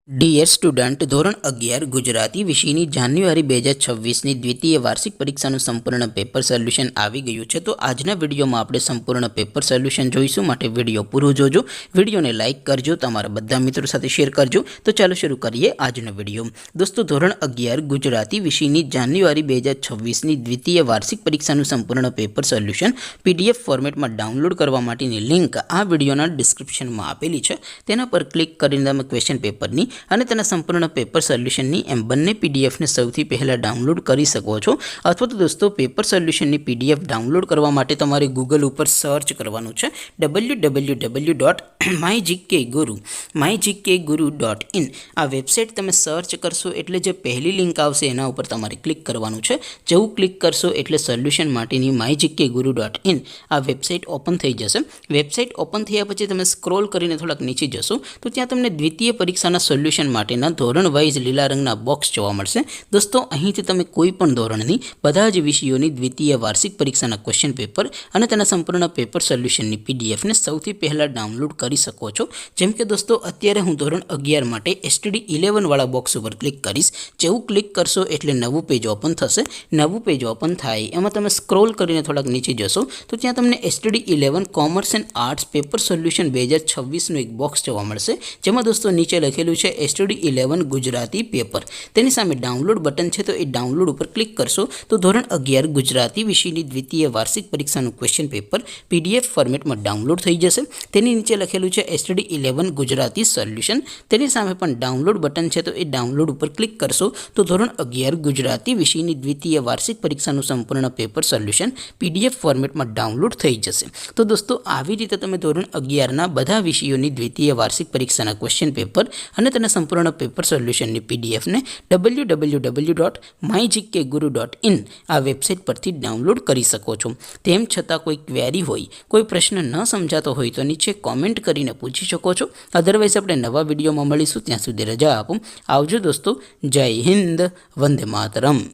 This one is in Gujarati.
ડિયર સ્ટુડન્ટ, ધોરણ 11 ગુજરાતી વિષયની જાન્યુઆરી 2026ની દ્વિતીય વાર્ષિક પરીક્ષાનું સંપૂર્ણ પેપર સોલ્યુશન આવી ગયું છે. તો આજના વિડીયોમાં આપણે સંપૂર્ણ પેપર સોલ્યુશન જોઈશું, માટે વિડીયો પૂરો જોજો. વિડીયોને લાઇક કરજો, તમારા બધા મિત્રો સાથે શેર કરજો. તો ચાલો શરૂ કરીએ આજનો વિડીયો. દોસ્તો, ધોરણ 11 ગુજરાતી વિષયની જાન્યુઆરી 2026ની દ્વિતીય વાર્ષિક પરીક્ષાનું સંપૂર્ણ પેપર સોલ્યુશન PDF ફોર્મેટમાં ડાઉનલોડ કરવા માટેની લિંક આ વિડીયોના ડિસ્ક્રિપ્શનમાં આપેલી છે. તેના પર ક્લિક કરીને તમે ક્વેશ્ચન પેપરની અને તેના સંપૂર્ણ પેપર સોલ્યુશનની એમ બંને પીડીએફને સૌથી પહેલાં ડાઉનલોડ કરી શકો છો. અથવા તો દોસ્તો, પેપર સોલ્યુશનની PDF ડાઉનલોડ કરવા માટે તમારે ગૂગલ ઉપર સર્ચ કરવાનું છે www.mygkguru.in. આ વેબસાઇટ તમે સર્ચ કરશો એટલે જે પહેલી લિંક આવશે એના ઉપર તમારે ક્લિક કરવાનું છે. જેવું ક્લિક કરશો એટલે સોલ્યુશન માટેની mygkguru.in આ વેબસાઇટ ઓપન થઈ જશે. વેબસાઇટ ઓપન થયા પછી તમે સ્ક્રોલ કરીને થોડાક નીચે જશો તો ત્યાં તમને દ્વિતીય પરીક્ષાના સોલ્યુશન માટેના ધોરણ વાઇઝ લીલા રંગના બોક્સ જોવા મળશે. દોસ્તો, અહીંથી તમે કોઈ પણ ધોરણની બધા જ વિષયોની દ્વિતીય વાર્ષિક પરીક્ષાના ક્વેશ્ચન પેપર અને તેના સંપૂર્ણ પેપર સોલ્યુશનની PDFને સૌથી પહેલાં ડાઉનલોડ કરી શકો છો. જેમ કે દોસ્તો, અત્યારે હું ધોરણ 11 માટે STD 11 વાળા બોક્સ ઉપર ક્લિક કરીશ. જેવું ક્લિક કરશો એટલે નવું પેજ ઓપન થશે. નવું પેજ ઓપન થાય એમાં તમે સ્ક્રોલ કરીને થોડાક નીચે જશો તો ત્યાં તમને STD 11 commerce and arts paper solution 2026નું એક બોક્સ જોવા મળશે. જેમાં દોસ્તો નીચે લખેલું છે STD 11 ગુજરાતી પેપર. તેની સામે ડાઉનલોડ બટન છે, તો એ ડાઉનલોડ ઉપર ક્લિક કરશો તો ધોરણ 11 ગુજરાતી વિષયની દ્વિતીય વાર્ષિક પરીક્ષાનું ક્વેશ્ચન પેપર PDF ફોર્મેટમાં ડાઉનલોડ થઈ જશે. તેની નીચે લખેલું છે STD 11 ગુજરાતી સોલ્યુશન. તેની સામે પણ ડાઉનલોડ બટન છે, તો એ ડાઉનલોડ ઉપર ક્લિક કરશો તો ધોરણ 11 ગુજરાતી વિષયની દ્વિતીય વાર્ષિક પરીક્ષાનું સંપૂર્ણ પેપર સોલ્યુશન PDF ફોર્મેટમાં ડાઉનલોડ થઈ જશે. તો દોસ્તો, આવી રીતે તમે ધોરણ 11ના બધા વિષયોની દ્વિતીય વાર્ષિક પરીક્ષાના ક્વેશ્ચન પેપર અને તેના સંપૂર્ણ પેપર સોલ્યુશનની PDFને www.mygkguru.in આ વેબસાઇટ પરથી ડાઉનલોડ કરી શકો છો. તેમ છતાં કોઈ ક્વેરી હોય, કોઈ પ્રશ્ન ન સમજાતો હોય તો નીચે કોમેન્ટ કરીને પૂછી શકો છો. અધરવાઇઝ આપણે નવા વિડીયોમાં મળીશું. ત્યાં સુધી રજા આપો. આવજો દોસ્તો. જય હિન્દ. વંદે માતરમ.